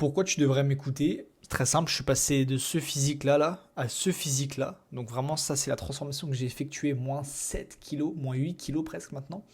Pourquoi tu devrais m'écouter? Très simple, je suis passé de ce physique-là à ce physique-là. Donc vraiment, ça, c'est la transformation que j'ai effectuée, moins 7 kilos, moins 8 kilos presque maintenant.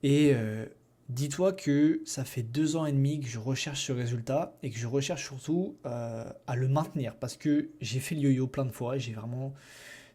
Et dis-toi que ça fait 2 ans et demi que je recherche ce résultat et que je recherche surtout à le maintenir parce que j'ai fait le yo-yo plein de fois. J'ai vraiment,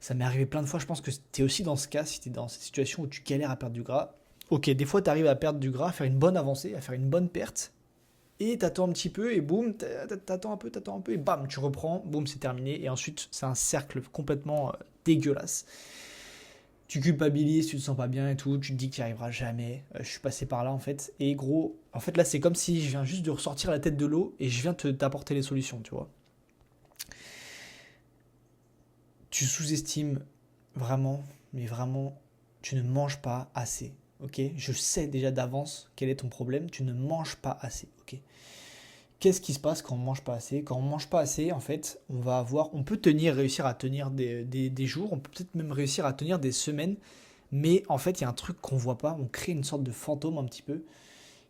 ça m'est arrivé plein de fois. Je pense que tu es aussi dans ce cas, si tu es dans cette situation où tu galères à perdre du gras. Ok, des fois tu arrives à perdre du gras, à faire une bonne avancée, à faire une bonne perte. Et t'attends un petit peu et boum, t'attends un peu et bam, tu reprends, boum, c'est terminé. Et ensuite, c'est un cercle complètement dégueulasse. Tu culpabilises, tu te sens pas bien et tout, tu te dis que tu n'y arriveras jamais. Je suis passé par là en fait. Et gros, en fait là, c'est comme si je viens juste de ressortir la tête de l'eau et je viens t'apporter les solutions, tu vois. Tu sous-estimes vraiment, mais vraiment, tu ne manges pas assez. Ok? Je sais déjà d'avance quel est ton problème. Tu ne manges pas assez. Ok? Qu'est-ce qui se passe quand on mange pas assez? Quand on mange pas assez, en fait, on peut réussir à tenir des jours, on peut peut-être même réussir à tenir des semaines, mais en fait, il y a un truc qu'on voit pas, on crée une sorte de fantôme un petit peu,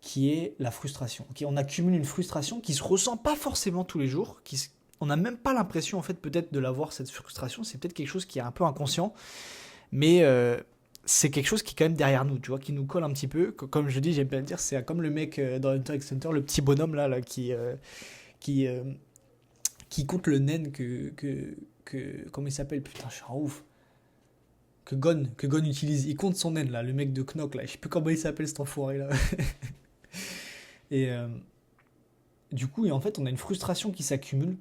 qui est la frustration. Ok, on accumule une frustration qui se ressent pas forcément tous les jours, on n'a même pas l'impression en fait peut-être de l'avoir cette frustration, c'est peut-être quelque chose qui est un peu inconscient, mais c'est quelque chose qui est quand même derrière nous, tu vois, qui nous colle un petit peu. Comme je dis, j'aime bien le dire, c'est comme le mec dans Hunter x Hunter, le petit bonhomme là qui, euh, qui compte le naine comment il s'appelle, putain, je suis un ouf. Que Gon utilise. Il compte son naine là, le mec de Knock là. Je sais plus comment il s'appelle cet enfoiré là. Et du coup, et en fait, on a une frustration qui s'accumule,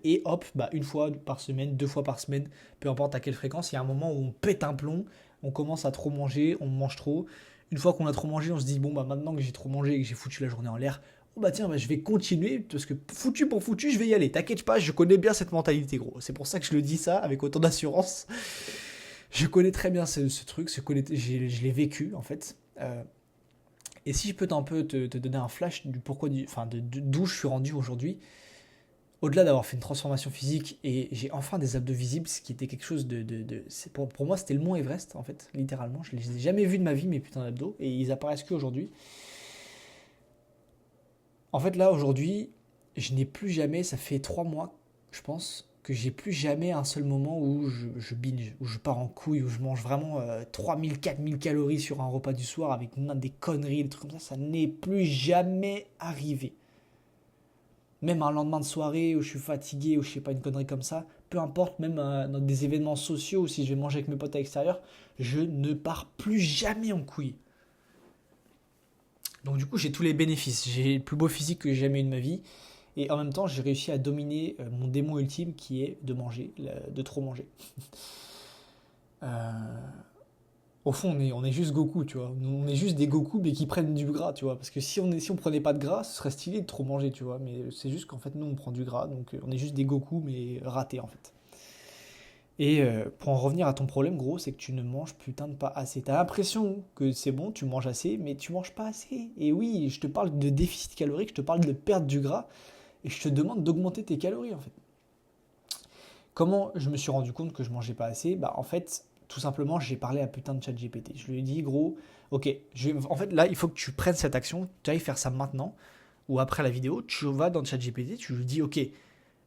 et hop, bah, une fois par semaine, 2 fois par semaine, peu importe à quelle fréquence, il y a un moment où on pète un plomb, on commence à trop manger, on mange trop. Une fois qu'on a trop mangé, on se dit, bon, bah maintenant que j'ai trop mangé et que j'ai foutu la journée en l'air, oh bah tiens, bah, je vais continuer, parce que foutu pour foutu, je vais y aller. T'inquiète pas, je connais bien cette mentalité, gros. C'est pour ça que je le dis ça avec autant d'assurance. Je connais très bien ce truc, je l'ai vécu, en fait. Et si je peux un peu te donner un flash du pourquoi, enfin d'où je suis rendu aujourd'hui, au-delà d'avoir fait une transformation physique et j'ai enfin des abdos visibles, ce qui était quelque chose pour moi, c'était le mont Everest, en fait, littéralement. Je ne les ai jamais vus de ma vie, mes putains d'abdos, et ils apparaissent qu'aujourd'hui. En fait, là, aujourd'hui, je n'ai plus jamais, ça fait 3 mois, je pense, que j'ai plus jamais un seul moment où je binge, où je pars en couille, où je mange vraiment 3000, 4000 calories sur un repas du soir avec des conneries, des trucs comme ça n'est plus jamais arrivé. Même un lendemain de soirée où je suis fatigué ou je sais pas, une connerie comme ça, peu importe, même dans des événements sociaux ou si je vais manger avec mes potes à l'extérieur, je ne pars plus jamais en couille. Donc du coup, j'ai tous les bénéfices. J'ai le plus beau physique que j'ai jamais eu de ma vie. Et en même temps, j'ai réussi à dominer mon démon ultime qui est de manger, de trop manger. Euh, Au fond, on est juste Goku, tu vois. On est juste des Goku, mais qui prennent du gras, tu vois. Parce que si on prenait pas de gras, ce serait stylé de trop manger, tu vois. Mais c'est juste qu'en fait, nous, on prend du gras. Donc, on est juste des Goku, mais ratés, en fait. Et pour en revenir à ton problème, gros, c'est que tu ne manges putain de pas assez. T'as l'impression que c'est bon, tu manges assez, mais tu manges pas assez. Et oui, je te parle de déficit calorique, je te parle de perdre du gras, et je te demande d'augmenter tes calories, en fait. Comment je me suis rendu compte que je mangeais pas assez? Bah en fait, tout simplement, j'ai parlé à putain de ChatGPT. Je lui ai dit, gros, ok, en fait là, il faut que tu prennes cette action, tu ailles faire ça maintenant, ou après la vidéo, tu vas dans ChatGPT, tu lui dis, ok,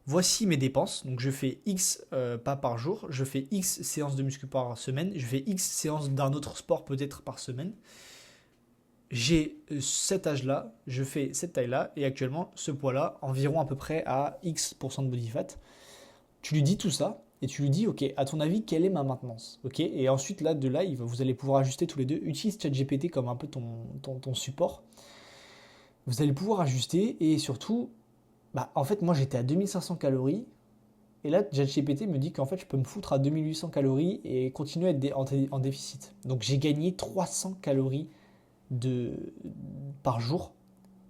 voici mes dépenses, donc je fais X pas par jour, je fais X séances de muscu par semaine, je fais X séances d'un autre sport peut-être par semaine. J'ai cet âge-là, je fais cette taille-là, et actuellement, ce poids-là, environ à peu près à X% de body fat. Tu lui dis tout ça et tu lui dis, ok, à ton avis, quelle est ma maintenance? Ok. Et ensuite, là, vous allez pouvoir ajuster tous les deux. Utilise ChatGPT comme un peu ton support. Vous allez pouvoir ajuster et surtout, bah, en fait, moi j'étais à 2500 calories et là, ChatGPT me dit qu'en fait, je peux me foutre à 2800 calories et continuer à être en déficit. Donc j'ai gagné 300 calories de, par jour.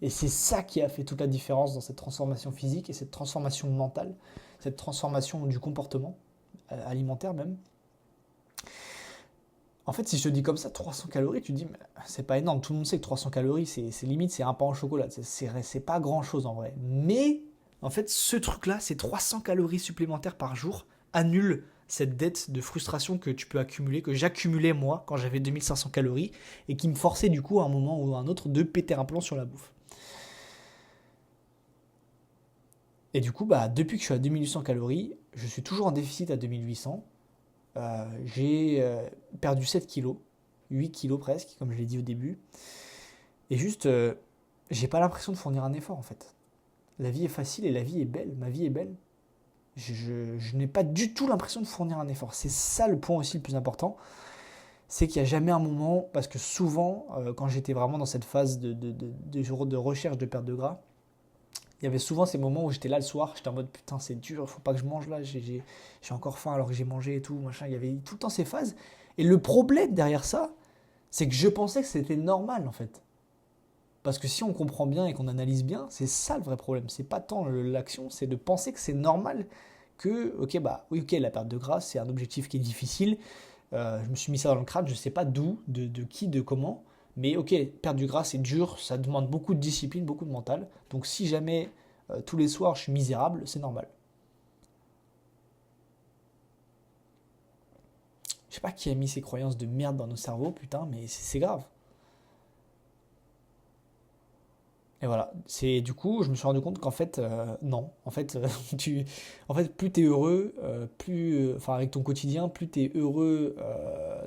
Et c'est ça qui a fait toute la différence dans cette transformation physique et cette transformation mentale, cette transformation du comportement alimentaire même. En fait, si je te dis comme ça, 300 calories, tu te dis, mais c'est pas énorme. Tout le monde sait que 300 calories, c'est limite, c'est un pain au chocolat. C'est pas grand chose en vrai. Mais, en fait, ce truc-là, ces 300 calories supplémentaires par jour, annule cette dette de frustration que tu peux accumuler, que j'accumulais moi quand j'avais 2500 calories, et qui me forçait du coup à un moment ou à un autre de péter un plomb sur la bouffe. Et du coup, depuis que je suis à 2800 calories, je suis toujours en déficit à 2800. J'ai perdu 7 kilos, 8 kilos presque, comme je l'ai dit au début. Et juste, j'ai pas l'impression de fournir un effort en fait. La vie est facile et la vie est belle. Ma vie est belle. Je n'ai pas du tout l'impression de fournir un effort. C'est ça le point aussi le plus important. C'est qu'il n'y a jamais un moment, parce que souvent, quand j'étais vraiment dans cette phase de recherche de perte de gras, il y avait souvent ces moments où j'étais là le soir, j'étais en mode putain c'est dur, faut pas que je mange là, j'ai encore faim alors que j'ai mangé et tout, machin. Il y avait tout le temps ces phases. Et le problème derrière ça, c'est que je pensais que c'était normal en fait. Parce que si on comprend bien et qu'on analyse bien, c'est ça le vrai problème. C'est pas tant l'action, c'est de penser que c'est normal que, ok, oui, ok, la perte de gras, c'est un objectif qui est difficile. Je me suis mis ça dans le crâne, je sais pas d'où, de qui, de comment. Mais ok, perdre du gras, c'est dur, ça demande beaucoup de discipline, beaucoup de mental. Donc si jamais tous les soirs je suis misérable, c'est normal. Je sais pas qui a mis ces croyances de merde dans nos cerveaux, putain, mais c'est grave. Et voilà, c'est du coup, je me suis rendu compte qu'en fait, non. En fait, plus tu es heureux, enfin, avec ton quotidien, plus tu es heureux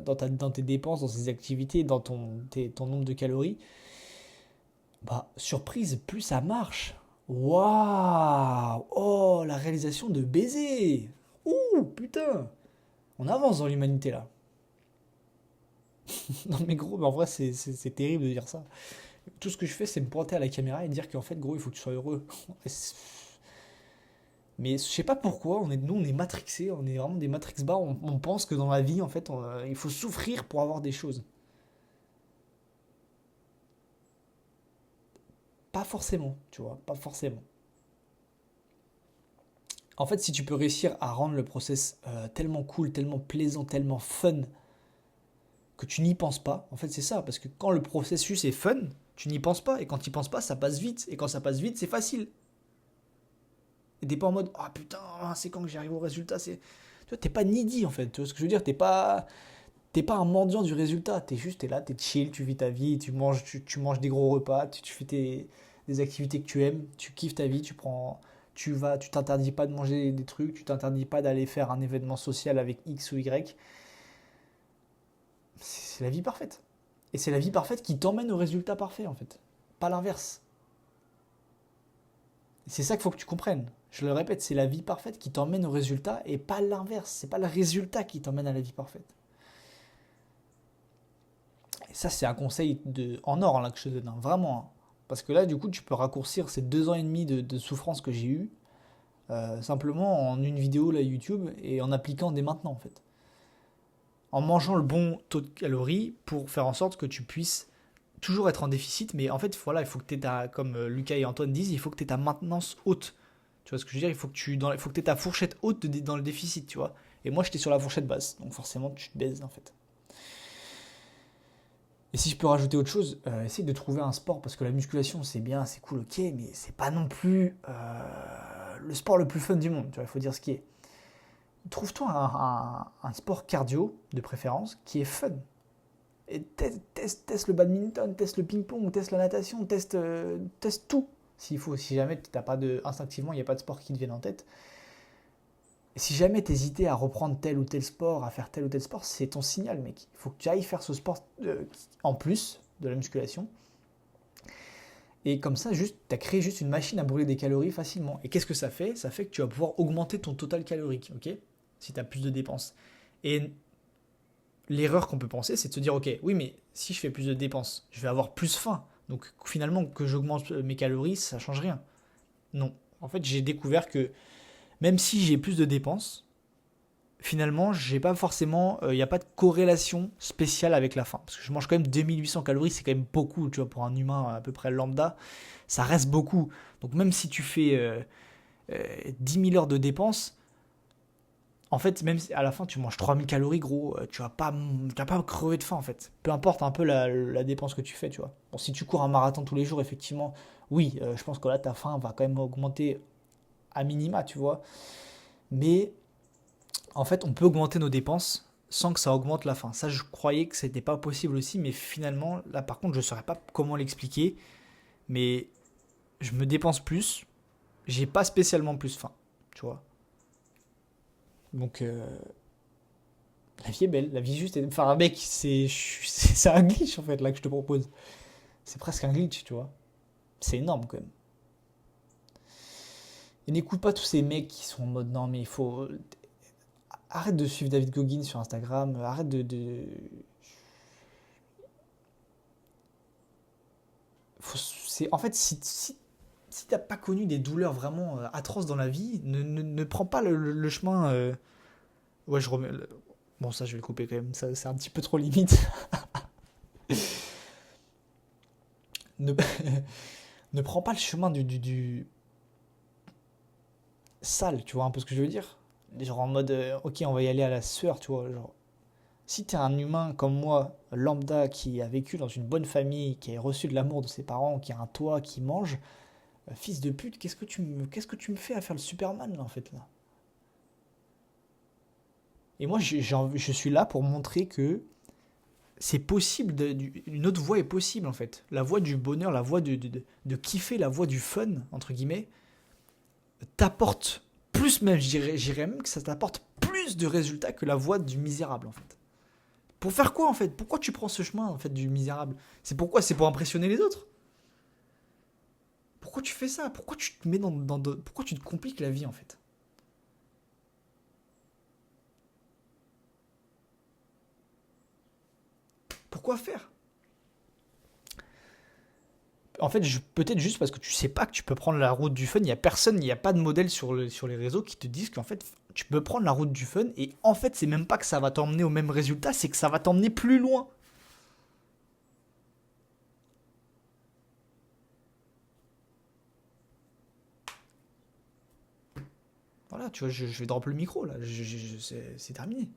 dans tes dépenses, dans tes activités, dans ton nombre de calories, surprise, plus ça marche. Waouh! Oh, la réalisation de baiser! Ouh, putain! On avance dans l'humanité là. Non mais gros, mais en vrai, c'est terrible de dire ça. Tout ce que je fais, c'est me pointer à la caméra et dire qu'en fait, gros, il faut que tu sois heureux. Mais je sais pas pourquoi, nous, on est matrixés, on est vraiment des matrix bas. On pense que dans la vie, en fait, il faut souffrir pour avoir des choses. Pas forcément, tu vois, pas forcément. En fait, si tu peux réussir à rendre le process tellement cool, tellement plaisant, tellement fun, que tu n'y penses pas, en fait, c'est ça. Parce que quand le processus est fun, tu n'y penses pas. Et quand tu n'y penses pas, ça passe vite. Et quand ça passe vite, c'est facile. Et t'es pas en mode, ah putain, c'est quand que j'arrive au résultat. Tu vois, t'es pas needy en fait. Tu vois ce que je veux dire? T'es pas un mendiant du résultat. T'es là, t'es chill, tu vis ta vie, tu manges des gros repas, tu fais des activités que tu aimes, tu kiffes ta vie, tu t'interdis pas de manger des trucs, tu t'interdis pas d'aller faire un événement social avec X ou Y. C'est la vie parfaite. Et c'est la vie parfaite qui t'emmène au résultat parfait en fait. Pas l'inverse. C'est ça qu'il faut que tu comprennes. Je le répète, c'est la vie parfaite qui t'emmène au résultat et pas l'inverse. C'est pas le résultat qui t'emmène à la vie parfaite. Et ça, c'est un conseil en or là, que je te donne, hein, vraiment. Hein. Parce que là, du coup, tu peux raccourcir ces 2 ans et demi de souffrance que j'ai eu simplement en une vidéo là, YouTube et en appliquant dès maintenant en fait. En mangeant le bon taux de calories pour faire en sorte que tu puisses toujours être en déficit, mais en fait, voilà, il faut que tu aies comme Lucas et Antoine disent, il faut que tu aies ta maintenance haute. Tu vois ce que je veux dire? Il faut que tu aies ta fourchette haute dans le déficit, tu vois. Et moi, j'étais sur la fourchette basse, donc forcément, tu te baises en fait. Et si je peux rajouter autre chose, essaye de trouver un sport, parce que la musculation, c'est bien, c'est cool, ok, mais c'est pas non plus le sport le plus fun du monde, tu vois, il faut dire ce qui est. Trouve-toi un sport cardio, de préférence, qui est fun. Et teste le badminton, teste le ping-pong, teste la natation, teste tout. S'il faut, si jamais t'as pas instinctivement, il n'y a pas de sport qui te vienne en tête. Et si jamais t'hésitais à reprendre tel ou tel sport, à faire tel ou tel sport, c'est ton signal, mec. Il faut que tu ailles faire ce sport en plus de la musculation. Et comme ça, juste, tu as créé juste une machine à brûler des calories facilement. Et qu'est-ce que ça fait? Ça fait que tu vas pouvoir augmenter ton total calorique, ok? Si tu as plus de dépenses. Et l'erreur qu'on peut penser, c'est de se dire, ok, oui, mais si je fais plus de dépenses, je vais avoir plus faim. Donc finalement, que j'augmente mes calories, ça ne change rien. Non. En fait, j'ai découvert que même si j'ai plus de dépenses, finalement, j'ai pas forcément, il n'y a pas de corrélation spéciale avec la faim. Parce que je mange quand même 2800 calories, c'est quand même beaucoup, tu vois, pour un humain à peu près lambda, ça reste beaucoup. Donc même si tu fais 10 000 heures de dépenses, en fait, même si à la fin tu manges 3000 calories, gros, tu vas pas crever de faim en fait. Peu importe un peu la dépense que tu fais, tu vois. Bon, si tu cours un marathon tous les jours, effectivement, oui, je pense que là ta faim va quand même augmenter à minima, tu vois. Mais en fait, on peut augmenter nos dépenses sans que ça augmente la faim. Ça, je croyais que c'était pas possible aussi, mais finalement, là par contre, je ne saurais pas comment l'expliquer. Mais je me dépense plus, j'ai pas spécialement plus faim, tu vois. Donc, la vie est belle, la vie juste est... Enfin, mec, c'est un glitch, en fait, là, que je te propose. C'est presque un glitch, tu vois. C'est énorme, quand même. Et n'écoute pas tous ces mecs qui sont en mode, non, mais il faut... Arrête de suivre David Goggins sur Instagram, arrête En fait, si t'as pas connu des douleurs vraiment atroces dans la vie, ne prends pas le chemin... Ouais, je remets... Bon, ça, je vais le couper quand même, ça, c'est un petit peu trop limite. ne... ne prends pas le chemin du sale, tu vois un peu ce que je veux dire? Genre en mode, ok, on va y aller à la sueur, tu vois. Genre, si t'es un humain comme moi, lambda, qui a vécu dans une bonne famille, qui a reçu de l'amour de ses parents, qui a un toit, qui mange, fils de pute, qu'est-ce que tu me fais à faire le Superman, là, en fait, là? Et moi, je suis là pour montrer que c'est possible, une autre voie est possible, en fait. La voie du bonheur, la voie de kiffer, la voie du fun, entre guillemets, t'apporte plus même, j'irais même que ça t'apporte plus de résultats que la voie du misérable, en fait. Pour faire quoi, en fait? Pourquoi tu prends ce chemin, en fait, du misérable? C'est pourquoi? C'est pour impressionner les autres? Pourquoi tu fais ça? Pourquoi tu te mets pourquoi tu te compliques la vie, en fait? Pourquoi faire? En fait, peut-être juste parce que tu sais pas que tu peux prendre la route du fun. Il y a personne, il n'y a pas de modèle sur les réseaux qui te disent qu'en fait, tu peux prendre la route du fun. Et en fait, c'est même pas que ça va t'emmener au même résultat, c'est que ça va t'emmener plus loin. Voilà, tu vois, je vais drop le micro là. C'est terminé.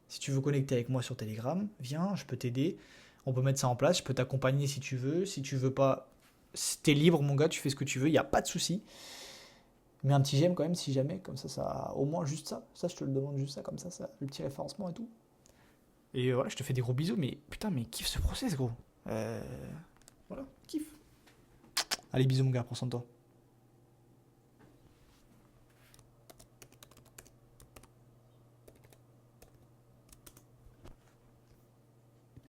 Si tu veux connecter avec moi sur Telegram, viens, je peux t'aider. On peut mettre ça en place. Je peux t'accompagner si tu veux. Si tu veux pas, t'es libre, mon gars, tu fais ce que tu veux. Il n'y a pas de souci. Mais un petit j'aime quand même, si jamais. Comme ça, au moins juste ça. Ça, je te le demande juste ça, comme ça, le petit référencement et tout. Et voilà, je te fais des gros bisous. Mais putain, mais kiffe ce process, gros. Voilà, kiffe. Allez, bisous, mon gars, prends soin de toi.